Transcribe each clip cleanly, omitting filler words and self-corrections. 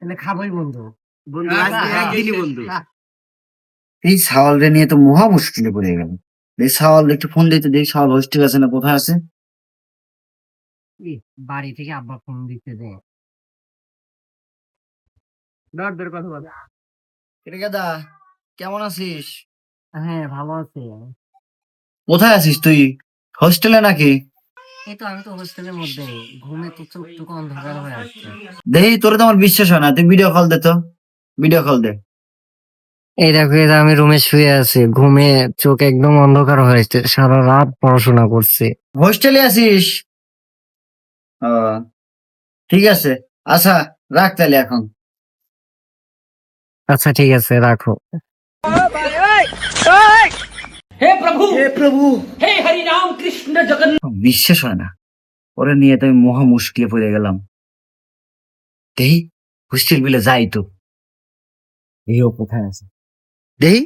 তাহলে খাবোই বন্ধু। বন্ধু আজকে একদিনই বন্ধু। এই সাওয়ালরে নিয়ে তো মহা মুশকিলে পড়ে গেল। এই সাওয়াল একটু ফোন দিতে দেখি, সাওয়াল হোস্টেল আছে না কোথায় আছে? বাড়ি থেকে আব্বা ফোন দিতে দে। দর কথা বল। কিরে গাদা, কেমন আছিস? হ্যাঁ ভালো আছে। কোথায় আছিস তুই? হোস্টেলে নাকি? এই তো আমি তো হোস্টেলের মধ্যে, ঘুমে তো চোখ টুক অন্ধকার হয়ে আসছে। দেখি তোরে তো আমার বিশ্বাস হয় না, তুই ভিডিও কল দে তো, ভিডিও কল দে। এই দেখো, এই আমি রুমে শুয়ে আছি, ঘুমে চোখ একদম অন্ধকার হয়েছে, সারা রাত পড়াশোনা করছি। হোস্টেলে আছিস? ও ঠিক আছে, আচ্ছা রাখ তাহলে এখন। আচ্ছা ঠিক আছে, রাখো। বিশ্বাস হয় না, ওরে নিয়ে তো আমি মহা মুশকিলে পড়ে গেলাম। দেহি হোস্টেল বিলে যাই তো, এও কোথায় আছে? দেহি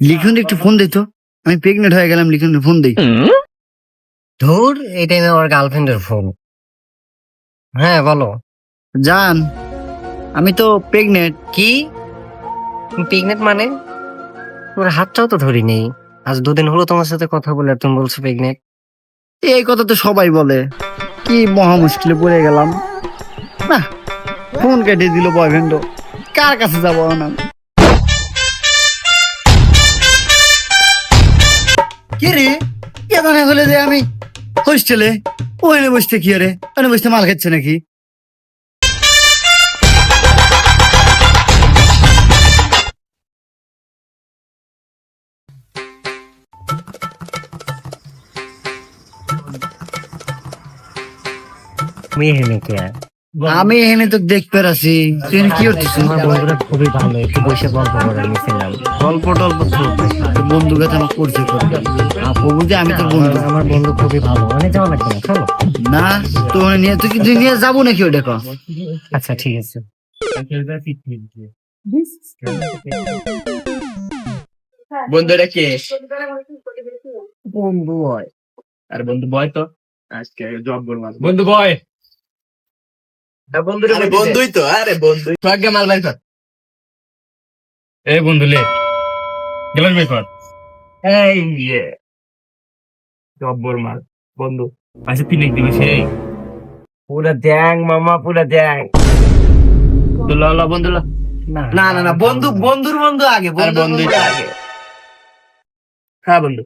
লিখন একটু ফোন দিই তো, আমি প্রেগনেন্ট হয়ে গেলাম, লিখন ফোন দিই। ধুর, এই টাইমে আমার গার্লফ্রেন্ডের ফোন। হ্যাঁ বলো। জান, আমি তো প্রেগনেন্ট। কি প্রেগনেন্ট মানে? তোমার হাতটাও তো ধরি নেই, আজ 2 দিন হলো তোমার সাথে কথা বলে আর তুমি বলছো প্রেগনেন্ট। এই কথা তো সবাই বলে, কি মহা মুশকিলে পড়ে গেলাম না। ফোন কেটে দিল বয়ফ্রেন্ড, কার কাছে যাবো না? কি রে, কেমন হলে যে আমি হোস্টেলে ওখানে বসতে, কি রে ওখানে বসতে মাল খাচ্ছে নাকি? তুমি এখানে কে? আমি এখানে তো দেখতে পাচ্ছি, তুই এখানে কি করছিস? আমার বন্ধুরা খুবই ভালো, একটু বসে গল্প করে নিয়েছিলাম। গল্প টল্প তোর বন্ধু কাছে আমার পরিচয় করবি, আপু বুঝে আমি তোর বন্ধু। আমার বন্ধু খুবই ভালো, মানে যাওয়া লাগবে না, চলো। না তোর নিয়ে, তুই কি তুই নিয়ে যাবো নাকি ওটা কর? আচ্ছা ঠিক আছে। বন্ধুরা কে? বন্ধু হয়। আর বন্ধু বয় তো আজকে জব করব। বন্ধু বয়। বন্ধুরে বন্ধুই তো, আরে বন্ধু ভাগ্য মাল ভাই কর। এই বন্ধু লে গেলাম ভাই কর। এই জব মাল বন্ধু আচ্ছা তুই লিখ দিবি সেই পুরা দ্যাং মামা, পুরা দ্যাং। বন্ধু ল বন্ধু ল। না না না না, বন্ধু বন্ধুর বন্ধু আগে, বন্ধুই তো আগে। হ্যাঁ বন্ধু।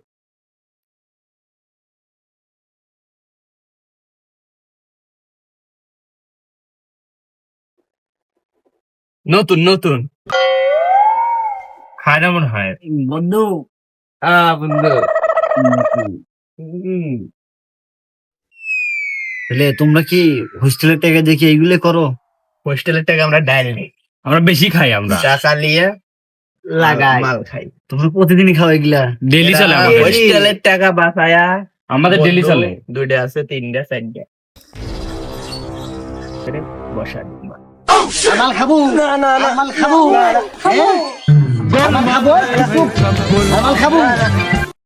নতুন নতুন খায় না মনে হয় বন্ধু। বন্ধু। তাহলে তোমরা কি হোস্টেলের টাকা দেখে এইগুলো করো? হোস্টেলের টাকা আমরা ডাইল নেই, আমরা বেশি খাই, আমরা টাকা নিয়ে লাগাই মাল খাই। তোমরা প্রতিদিনই খাও এগুলা? ডেলি চলে আমাদের হোস্টেলের টাকা বাঁচায়া, আমাদের ডেলি চলে। 2টা আছে, 3টা 4টা বসা। মাল খাবো না, না মাল খাবো, মাল খাবো, মাল খাবো।